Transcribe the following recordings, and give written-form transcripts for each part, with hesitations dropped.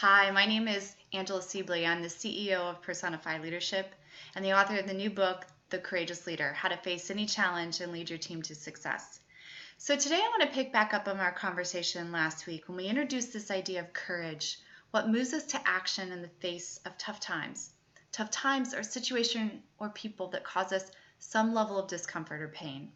Hi, my name is Sebaly. I'm the CEO of Personify Leadership and the author of the new book, The Courageous Leader: How to Face Any Challenge and Lead Your Team to Success. So today I want to pick back up on our conversation last week when we introduced this idea of courage, what moves us to action in the face of tough times. Tough times are situations or people that cause us some level of discomfort or pain.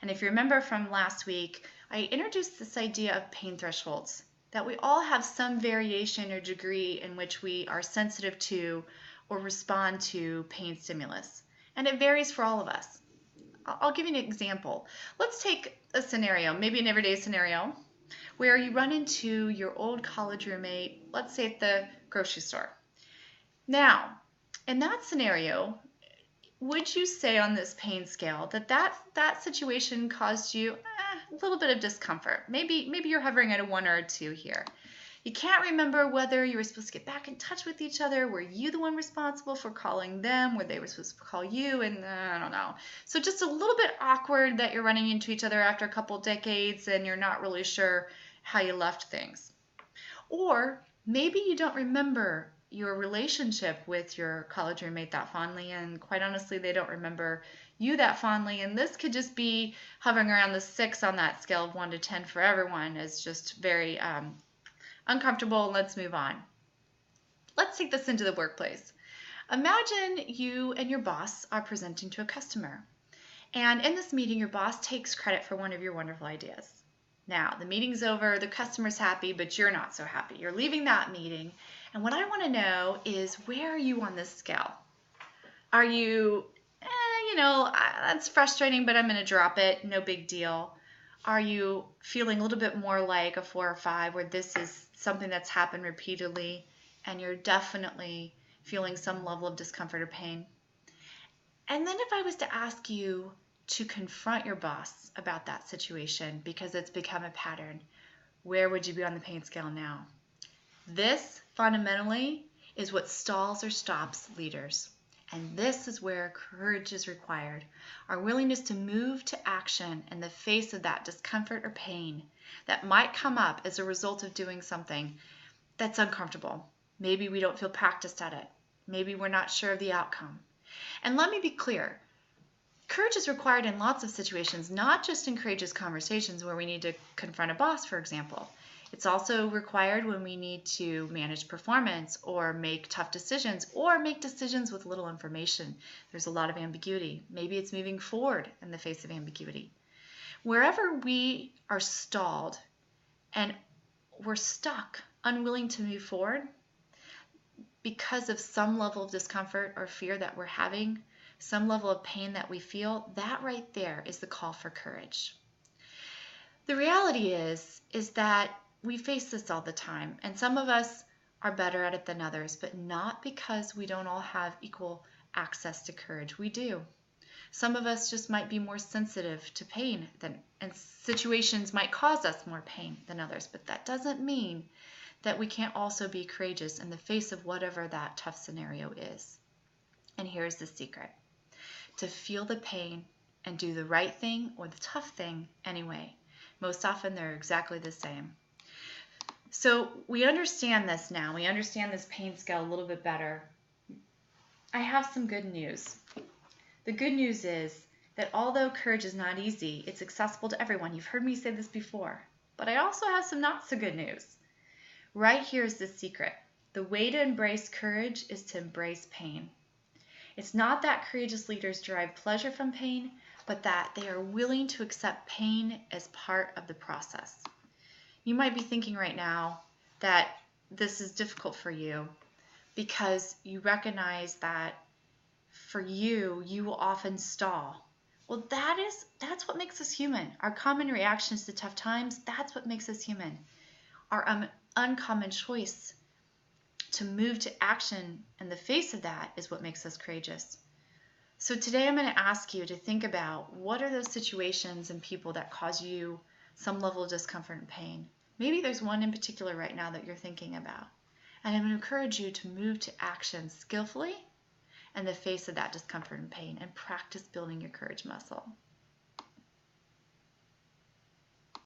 And if you remember from last week, I introduced this idea of pain thresholds, that we all have some variation or degree in which we are sensitive to or respond to pain stimulus. And it varies for all of us. I'll give you an example. Let's take a scenario, maybe an everyday scenario, where you run into your old college roommate, let's say at the grocery store. Now, in that scenario, would you say on this pain scale that situation caused you a little bit of discomfort? Maybe you're hovering at a 1 or a 2 here. You can't remember whether you were supposed to get back in touch with each other. Were you the one responsible for calling them? Were they supposed to call you? And I don't know. So just a little bit awkward that you're running into each other after a couple decades and you're not really sure how you left things. Or maybe you don't remember your relationship with your college roommate that fondly, and quite honestly, they don't remember you that fondly. And this could just be hovering around the 6 on that scale of 1 to 10 for everyone. It's just very uncomfortable. Let's move on. Let's take this into the workplace. Imagine you and your boss are presenting to a customer. And in this meeting, your boss takes credit for one of your wonderful ideas. Now, the meeting's over, the customer's happy, but you're not so happy. You're leaving that meeting. And what I want to know is, where are you on this scale? Are you, that's frustrating, but I'm going to drop it. No big deal. Are you feeling a little bit more like a 4 or 5, where this is something that's happened repeatedly and you're definitely feeling some level of discomfort or pain? And then if I was to ask you to confront your boss about that situation because it's become a pattern, where would you be on the pain scale now? This fundamentally is what stalls or stops leaders. And this is where courage is required. Our willingness to move to action in the face of that discomfort or pain that might come up as a result of doing something that's uncomfortable. Maybe we don't feel practiced at it. Maybe we're not sure of the outcome. And let me be clear. Courage is required in lots of situations, not just in courageous conversations where we need to confront a boss, for example. It's also required when we need to manage performance or make tough decisions or make decisions with little information. There's a lot of ambiguity. Maybe it's moving forward in the face of ambiguity. Wherever we are stalled and we're stuck, unwilling to move forward because of some level of discomfort or fear that we're having, some level of pain that we feel, that right there is the call for courage. The reality is that we face this all the time, and some of us are better at it than others, but not because we don't all have equal access to courage. We do. Some of us just might be more sensitive to pain and situations might cause us more pain than others, but that doesn't mean that we can't also be courageous in the face of whatever that tough scenario is. And here's the secret. To feel the pain and do the right thing or the tough thing anyway. Most often they're exactly the same. So we understand this now. We understand this pain scale a little bit better. I have some good news. The good news is that although courage is not easy, it's accessible to everyone. You've heard me say this before. But I also have some not so good news. Right here is the secret. The way to embrace courage is to embrace pain. It's not that courageous leaders derive pleasure from pain, but that they are willing to accept pain as part of the process. You might be thinking right now that this is difficult for you because you recognize that for you will often stall. Well, that's what makes us human. Our common reactions to tough times, that's what makes us human. Our uncommon choice to move to action in the face of that is what makes us courageous. So today I'm going to ask you to think about, what are those situations and people that cause you some level of discomfort and pain? Maybe there's one in particular right now that you're thinking about. And I'm going to encourage you to move to action skillfully in the face of that discomfort and pain and practice building your courage muscle.